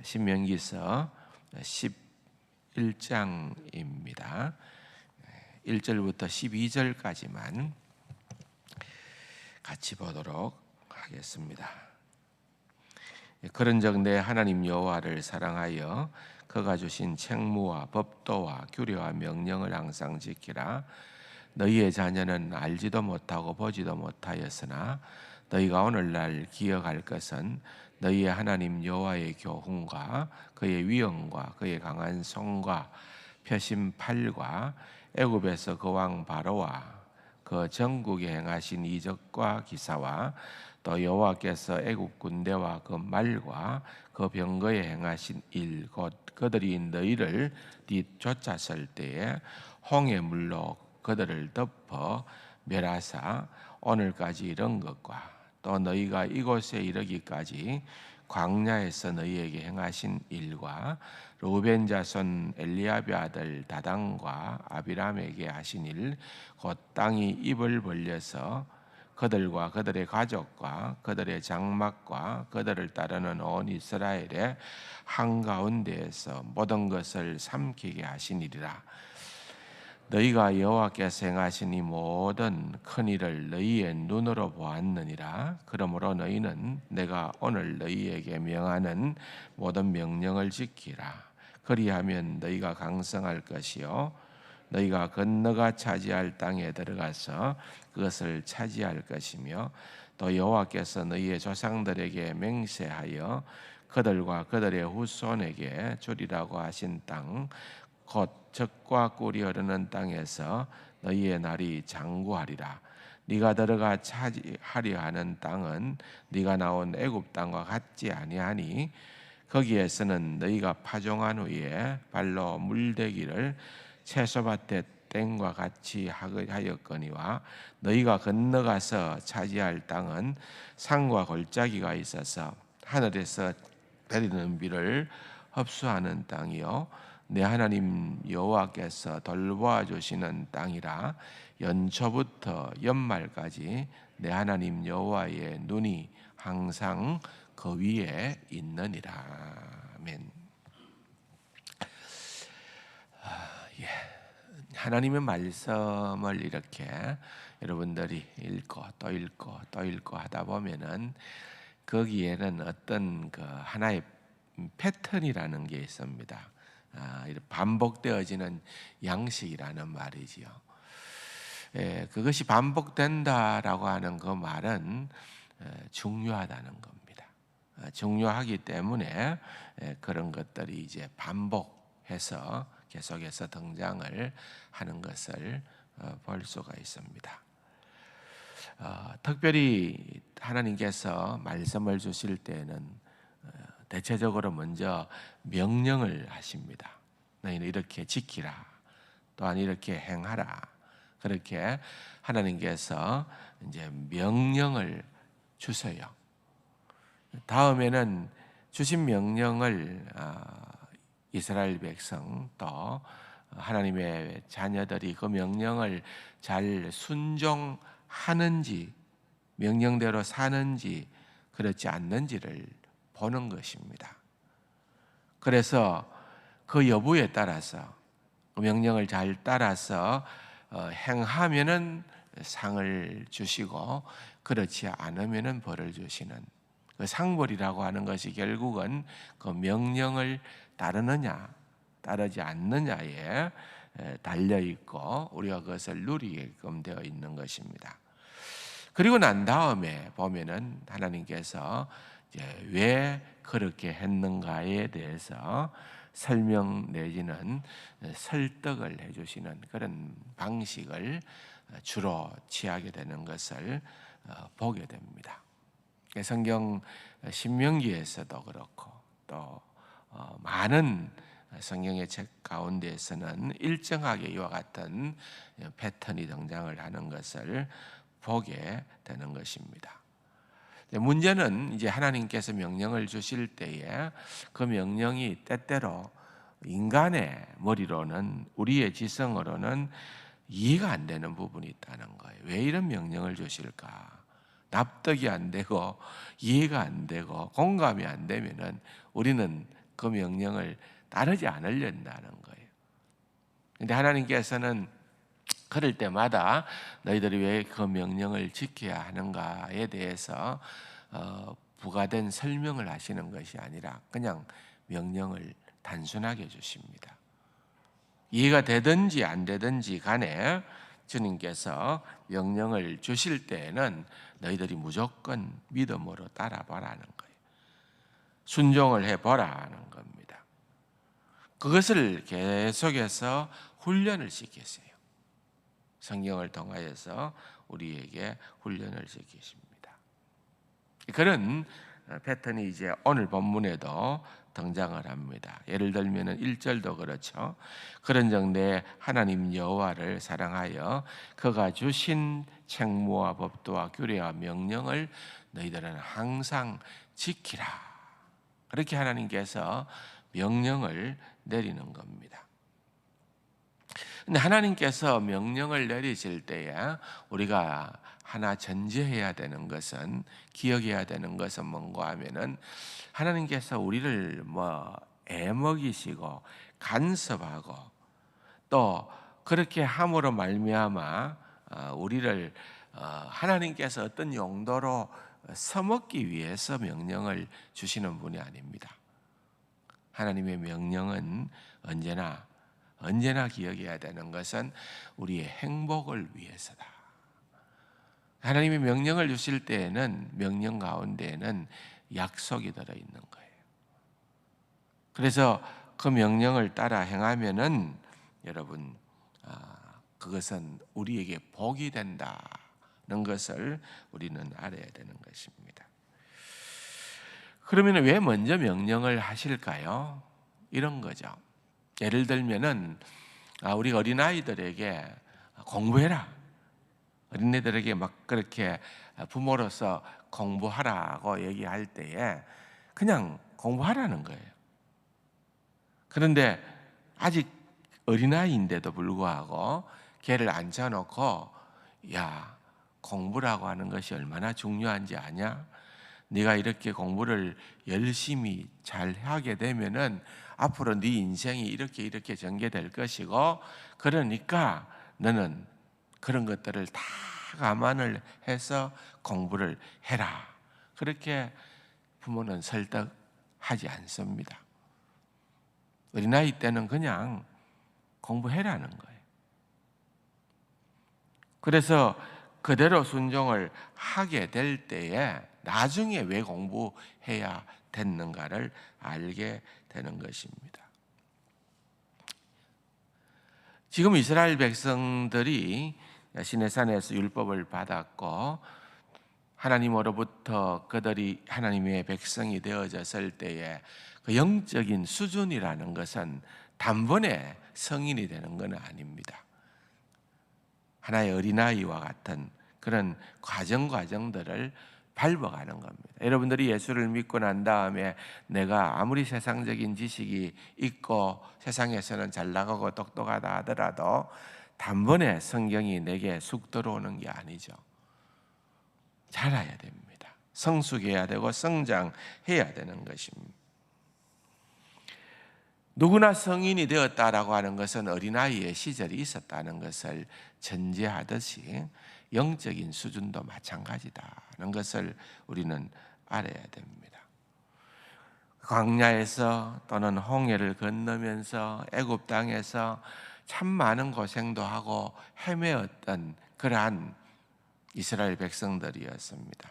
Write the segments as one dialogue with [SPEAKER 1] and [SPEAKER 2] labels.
[SPEAKER 1] 신명기서 11장입니다. 1절부터 12절까지만 같이 보도록 하겠습니다. 그런즉 내 하나님 여호와를 사랑하여 그가 주신 책무와 법도와 규례와 명령을 항상 지키라. 너희의 자녀는 알지도 못하고 보지도 못하였으나 너희가 오늘날 기억할 것은 너희의 하나님 여호와의 교훈과 그의 위엄과 그의 강한 손과 펴신 팔과 애굽에서 그 왕 바로와 그 전국에 행하신 이적과 기사와 또 여호와께서 애굽 군대와 그 말과 그 병거에 행하신 일 곧 그들이 너희를 뒤쫓았을 때에 홍해 물로 그들을 덮어 멸하사 오늘까지 이런 것과 또 너희가 이곳에 이르기까지 광야에서 너희에게 행하신 일과 르우벤 자손 엘리압의 아들 다단과 아비람에게 하신 일 곧 땅이 입을 벌려서 그들과 그들의 가족과 그들의 장막과 그들을 따르는 온 이스라엘의 한가운데에서 모든 것을 삼키게 하신 일이라. 너희가 여호와께서 행하신 이 모든 큰 일을 너희의 눈으로 보았느니라. 그러므로 너희는 내가 오늘 너희에게 명하는 모든 명령을 지키라. 그리하면 너희가 강성할 것이요 너희가 건너가 차지할 땅에 들어가서 그것을 차지할 것이며 또 여호와께서 너희의 조상들에게 맹세하여 그들과 그들의 후손에게 주리라고 하신 땅 곧 젖과 꿀이 흐르는 땅에서 너희의 날이 장구하리라. 네가 들어가 차지하려 하는 땅은 네가 나온 애굽 땅과 같지 아니하니 거기에서는 너희가 파종한 후에 발로 물대기를 채소밭의 땡과 같이 하였거니와 너희가 건너가서 차지할 땅은 산과 골짜기가 있어서 하늘에서 내리는 비를 흡수하는 땅이요 내 하나님 여호와께서 돌보아 주시는 땅이라. 연초부터 연말까지 내 하나님 여호와의 눈이 항상 그 위에 있느니라. 아멘. 하나님의 말씀을 이렇게 여러분들이 읽고 또 읽고 또 읽고 하다 보면은 거기에는 어떤 그 하나의 패턴이라는 게 있습니다. 반복되어지는 양식이라는 말이지요. 그것이 반복된다라고 하는 그 말은 중요하다는 겁니다. 중요하기 때문에 그런 것들이 이제 반복해서 계속해서 등장을 하는 것을 볼 수가 있습니다. 특별히 하나님께서 말씀을 주실 때는 대체적으로 먼저 명령을 하십니다. 너희는 이렇게 지키라. 또한 이렇게 행하라. 그렇게 하나님께서 이제 명령을 주세요. 다음에는 주신 명령을 이스라엘 백성 또 하나님의 자녀들이 그 명령을 잘 순종하는지 명령대로 사는지 그렇지 않는지를 보는 것입니다. 그래서 그 여부에 따라서 그 명령을 잘 따라서 행하면은 상을 주시고 그렇지 않으면은 벌을 주시는 그 상벌이라고 하는 것이 결국은 그 명령을 따르느냐 따르지 않느냐에 달려 있고 우리가 그것을 누리게끔 되어 있는 것입니다. 그리고 난 다음에 보면은 하나님께서 이제 왜 그렇게 했는가에 대해서 설명 내지는 설득을 해주시는 그런 방식을 주로 취하게 되는 것을 보게 됩니다. 성경 신명기에서도 그렇고 또 많은 성경의 책 가운데에서는 일정하게 이와 같은 패턴이 등장을 하는 것을 보게 되는 것입니다. 문제는 이제 하나님께서 명령을 주실 때에 그 명령이 때때로 인간의 머리로는 우리의 지성으로는 이해가 안 되는 부분이 있다는 거예요. 왜 이런 명령을 주실까? 납득이 안 되고 이해가 안 되고 공감이 안 되면은 우리는 그 명령을 따르지 않으려다는 거예요. 근데 하나님께서는 그럴 때마다 너희들이 왜 그 명령을 지켜야 하는가에 대해서 부가된 설명을 하시는 것이 아니라 그냥 명령을 단순하게 주십니다. 이해가 되든지 안 되든지 간에 주님께서 명령을 주실 때에는 너희들이 무조건 믿음으로 따라보라는 거예요. 순종을 해보라는 겁니다. 그것을 계속해서 훈련을 시키세요. 성경을 통하여서 우리에게 훈련을 시키십니다. 그런 패턴이 이제 오늘 본문에도 등장을 합니다. 예를 들면 1절도 그렇죠. 그런즉 내 하나님 여호와를 사랑하여 그가 주신 책무와 법도와 규례와 명령을 너희들은 항상 지키라. 그렇게 하나님께서 명령을 내리는 겁니다. 근데 하나님께서 명령을 내리실 때에 우리가 하나 전제해야 되는 것은, 기억해야 되는 것은 뭔가 하면은 하나님께서 우리를 애먹이시고 간섭하고 또 그렇게 함으로 말미암아 우리를 하나님께서 어떤 용도로 써먹기 위해서 명령을 주시는 분이 아닙니다. 하나님의 명령은 언제나 기억해야 되는 것은 우리의 행복을 위해서다. 하나님의 명령을 주실 때에는 명령 가운데에는 약속이 들어있는 거예요. 그래서 그 명령을 따라 행하면은 여러분 그것은 우리에게 복이 된다는 것을 우리는 알아야 되는 것입니다. 그러면 왜 먼저 명령을 하실까요? 이런 거죠. 예를 들면은 우리 어린아이들에게 공부해라. 어린애들에게 막 그렇게 부모로서 공부하라고 얘기할 때에 그냥 공부하라는 거예요. 그런데 아직 어린아이인데도 불구하고 걔를 앉혀놓고 야, 공부라고 하는 것이 얼마나 중요한지 아냐? 네가 이렇게 공부를 열심히 잘 하게 되면은 앞으로 네 인생이 이렇게 전개될 것이고, 그러니까 너는 그런 것들을 다 감안을 해서 공부를 해라. 그렇게 부모는 설득하지 않습니다. 어린아이 때는 그냥 공부해라는 거예요. 그래서 그대로 순종을 하게 될 때에 나중에 왜 공부해야 됐는가를 알게 되는 것입니다. 지금 이스라엘 백성들이 시내산에서 율법을 받았고 하나님으로부터 그들이 하나님의 백성이 되어졌을 때에 그 영적인 수준이라는 것은 단번에 성인이 되는 건 아닙니다. 하나의 어린아이와 같은 그런 과정들을 밟아가는 겁니다. 여러분들이 예수를 믿고 난 다음에 내가 아무리 세상적인 지식이 있고 세상에서는 잘 나가고 똑똑하다 하더라도 단번에 성경이 내게 쑥 들어오는 게 아니죠. 자라야 됩니다. 성숙해야 되고 성장해야 되는 것입니다. 누구나 성인이 되었다라고 하는 것은 어린아이의 시절이 있었다는 것을 전제하듯이 영적인 수준도 마찬가지다는 것을 우리는 알아야 됩니다. 광야에서 또는 홍해를 건너면서 애굽 땅에서 참 많은 고생도 하고 헤매었던 그러한 이스라엘 백성들이었습니다.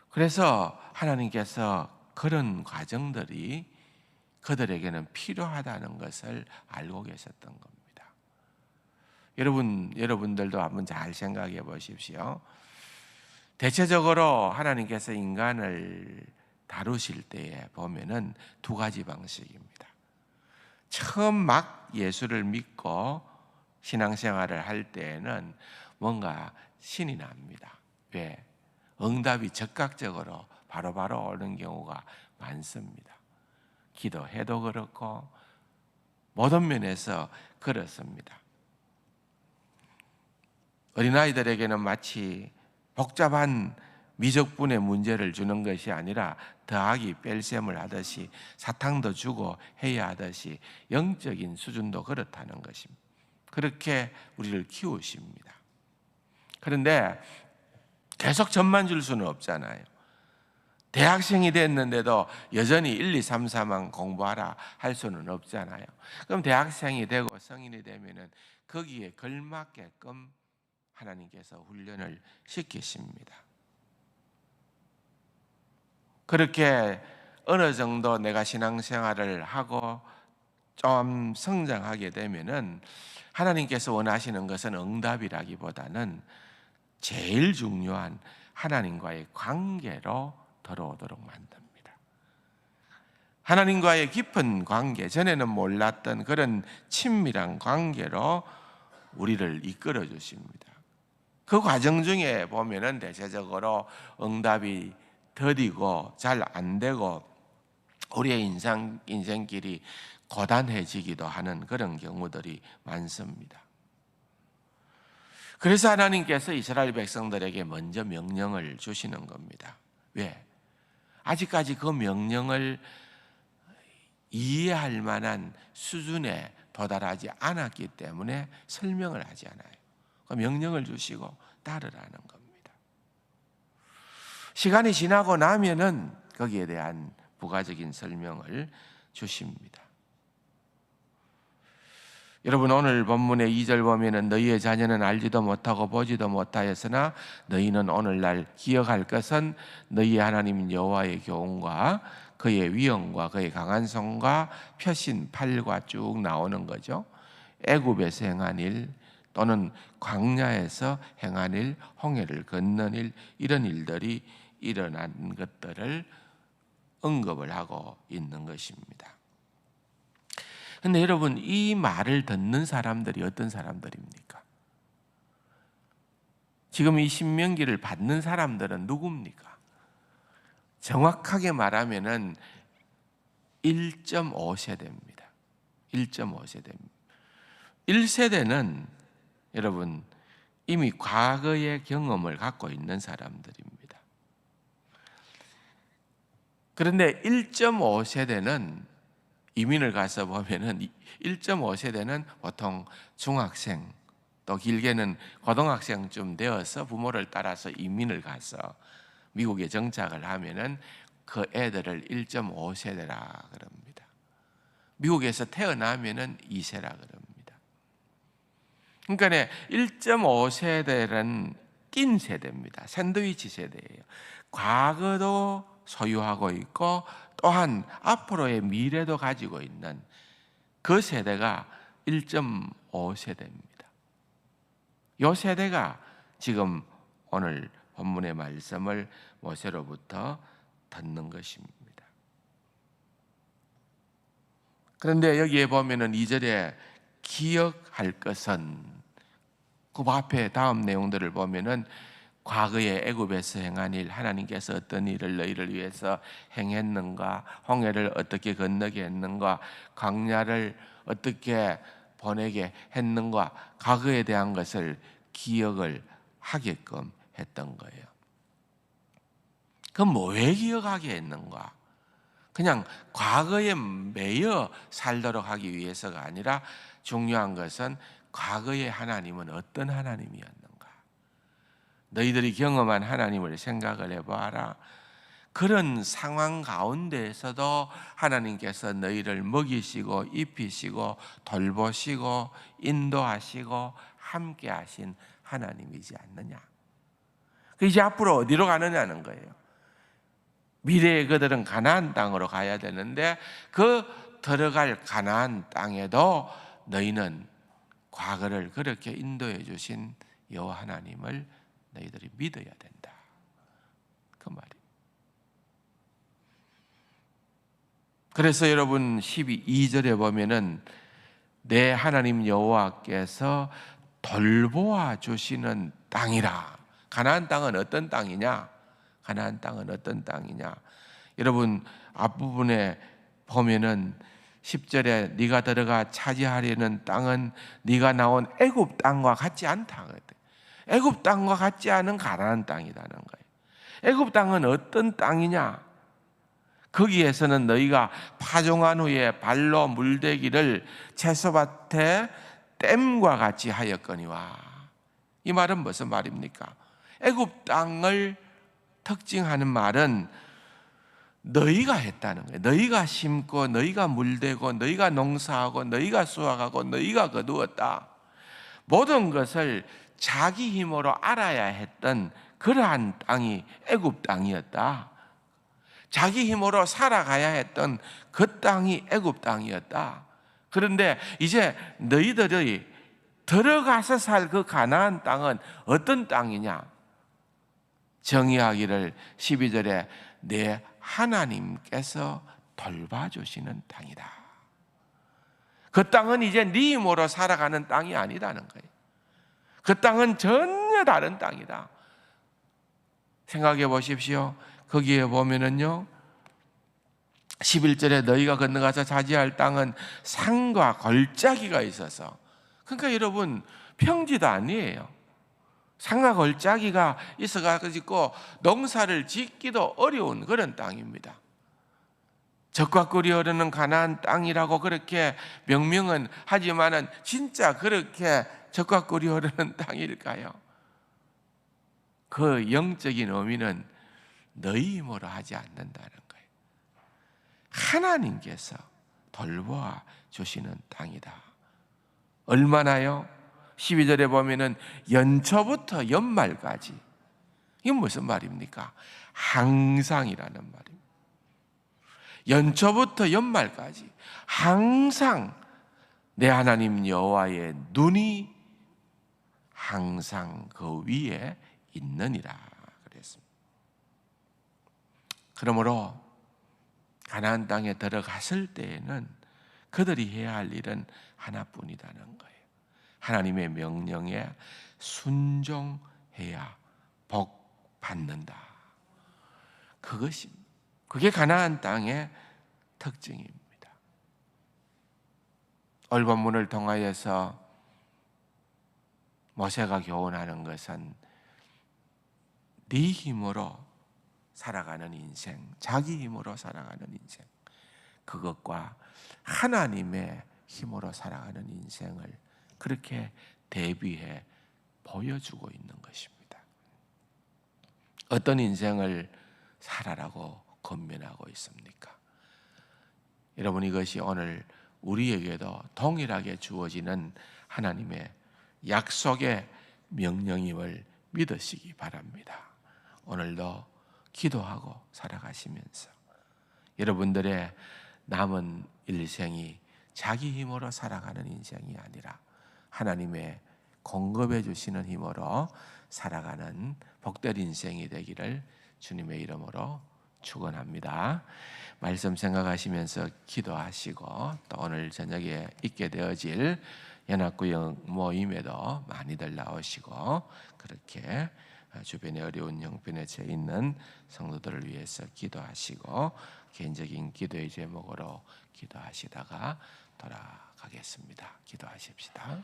[SPEAKER 1] 그래서 하나님께서 그런 과정들이 그들에게는 필요하다는 것을 알고 계셨던 겁니다. 여러분들도 한번 잘 생각해 보십시오. 대체적으로 하나님께서 인간을 다루실 때에 보면은 두 가지 방식입니다. 처음 막 예수를 믿고 신앙생활을 할 때에는 뭔가 신이 납니다. 왜? 응답이 즉각적으로 바로바로 오는 경우가 많습니다. 기도해도 그렇고 모든 면에서 그렇습니다. 어린아이들에게는 마치 복잡한 미적분의 문제를 주는 것이 아니라 더하기 뺄셈을 하듯이 사탕도 주고 해야 하듯이 영적인 수준도 그렇다는 것입니다. 그렇게 우리를 키우십니다. 그런데 계속 점만 줄 수는 없잖아요. 대학생이 됐는데도 여전히 1, 2, 3, 4만 공부하라 할 수는 없잖아요. 그럼 대학생이 되고 성인이 되면은 거기에 걸맞게끔 하나님께서 훈련을 시키십니다. 그렇게 어느 정도 내가 신앙생활을 하고 좀 성장하게 되면은 하나님께서 원하시는 것은 응답이라기보다는 제일 중요한 하나님과의 관계로 들어오도록 만듭니다. 하나님과의 깊은 관계, 전에는 몰랐던 그런 친밀한 관계로 우리를 이끌어 주십니다. 그 과정 중에 보면은 대체적으로 응답이 더디고 잘 안 되고 우리의 인생길이 고단해지기도 하는 그런 경우들이 많습니다. 그래서 하나님께서 이스라엘 백성들에게 먼저 명령을 주시는 겁니다. 왜? 아직까지 그 명령을 이해할 만한 수준에 도달하지 않았기 때문에 설명을 하지 않아요. 그 명령을 주시고 따르라는 겁니다. 시간이 지나고 나면은 거기에 대한 부가적인 설명을 주십니다. 여러분, 오늘 본문의 2절 보면은 너희의 자녀는 알지도 못하고 보지도 못하였으나 너희는 오늘날 기억할 것은 너희의 하나님 여호와의 교훈과 그의 위엄과 그의 강한 손과 펴신 팔과 쭉 나오는 거죠. 애굽에서 행한 일 또는 광야에서 행한 일, 홍해를 건넌 일, 이런 일들이 일어난 것들을 언급을 하고 있는 것입니다. 근데 여러분, 이 말을 듣는 사람들이 어떤 사람들입니까? 지금 이 신명기를 받는 사람들은 누굽니까? 정확하게 말하면은 1.5세대입니다. 1.5세대입니다. 1세대는 여러분 이미 과거의 경험을 갖고 있는 사람들입니다. 그런데 1.5세대는 이민을 가서 보면은 1.5세대는 보통 중학생 또 길게는 고등학생쯤 되어서 부모를 따라서 이민을 가서 미국에 정착을 하면은 그 애들을 1.5세대라 그럽니다. 미국에서 태어나면은 2세라 그럽니다. 그러니까 1.5세대는 낀 세대입니다. 샌드위치 세대예요. 과거도 소유하고 있고 또한 앞으로의 미래도 가지고 있는 그 세대가 1.5세대입니다. 이 세대가 지금 오늘 본문의 말씀을 모세로부터 듣는 것입니다. 그런데 여기에 보면은 2절에 기억할 것은 그 앞에 다음 내용들을 보면은 과거에 애굽에서 행한 일, 하나님께서 어떤 일을 너희를 위해서 행했는가, 홍해를 어떻게 건너게 했는가, 광야를 어떻게 보내게 했는가, 과거에 대한 것을 기억을 하게끔 했던 거예요. 그럼 왜 기억하게 했는가? 그냥 과거에 매여 살도록 하기 위해서가 아니라 중요한 것은 과거의 하나님은 어떤 하나님이었는가? 너희들이 경험한 하나님을 생각을 해봐라. 그런 상황 가운데에서도 하나님께서 너희를 먹이시고 입히시고 돌보시고 인도하시고 함께 하신 하나님이지 않느냐. 이제 앞으로 어디로 가느냐는 거예요. 미래에 그들은 가나안 땅으로 가야 되는데 그 들어갈 가나안 땅에도 너희는 과거를 그렇게 인도해 주신 여호와 하나님을 너희들이 믿어야 된다. 그 말이에요. 그래서 여러분 12절에 보면은 내 하나님 여호와께서 돌보아 주시는 땅이라. 가나안 땅은 어떤 땅이냐? 가나안 땅은 어떤 땅이냐? 여러분 앞부분에 보면은 10절에 네가 들어가 차지하려는 땅은 네가 나온 애굽 땅과 같지 않다. 애굽 땅과 같지 않은 가나안 땅이라는 거예요. 애굽 땅은 어떤 땅이냐? 거기에서는 너희가 파종한 후에 발로 물대기를 채소밭에 댐과 같이 하였거니와. 이 말은 무슨 말입니까? 애굽 땅을 특징하는 말은 너희가 했다는 거예요. 너희가 심고 너희가 물대고 너희가 농사하고 너희가 수확하고 너희가 거두었다. 모든 것을 자기 힘으로 알아야 했던 그러한 땅이 애굽 땅이었다. 자기 힘으로 살아가야 했던 그 땅이 애굽 땅이었다. 그런데 이제 너희들이 들어가서 살 그 가나안 땅은 어떤 땅이냐? 정의하기를 12절에 내 하나님께서 돌봐주시는 땅이다. 그 땅은 이제 네 힘으로 살아가는 땅이 아니다는 거예요. 그 땅은 전혀 다른 땅이다. 생각해 보십시오. 거기에 보면은요, 11절에 너희가 건너가서 차지할 땅은 산과 걸짜기가 있어서, 그러니까 여러분 평지도 아니에요. 산과 걸짜기가 있어가지고 농사를 짓기도 어려운 그런 땅입니다. 젖과 꿀이 흐르는 가나안 땅이라고 그렇게 명명은 하지만은 진짜 그렇게 젖과 꿀이 흐르는 땅일까요? 그 영적인 의미는 너희 힘으로 하지 않는다는 거예요. 하나님께서 돌보아 주시는 땅이다. 얼마나요? 12절에 보면은 연초부터 연말까지. 이건 무슨 말입니까? 항상이라는 말입니다. 연초부터 연말까지 항상 내 하나님 여호와의 눈이 항상 그 위에 있느니라 그랬습니다. 그러므로 가나안 땅에 들어갔을 때에는 그들이 해야 할 일은 하나뿐이라는 거예요. 하나님의 명령에 순종해야 복 받는다. 그게 가나안 땅의 특징입니다. 오늘 본문을 통하여서 모세가 교훈하는 것은 네 힘으로 살아가는 인생, 자기 힘으로 살아가는 인생, 그것과 하나님의 힘으로 살아가는 인생을 그렇게 대비해 보여주고 있는 것입니다. 어떤 인생을 살아라고 권면하고 있습니까? 여러분, 이것이 오늘 우리에게도 동일하게 주어지는 하나님의 약속의 명령임을 믿으시기 바랍니다. 오늘도 기도하고 살아가시면서 여러분들의 남은 일생이 자기 힘으로 살아가는 인생이 아니라 하나님의 공급해 주시는 힘으로 살아가는 복된 인생이 되기를 주님의 이름으로 축원합니다. 말씀 생각하시면서 기도하시고 또 오늘 저녁에 있게 되어질 연합구역 모임에도 많이들 나오시고 그렇게 주변에 어려운 형편에 처해 있는 성도들을 위해서 기도하시고 개인적인 기도의 제목으로 기도하시다가 돌아가겠습니다. 기도하십시다.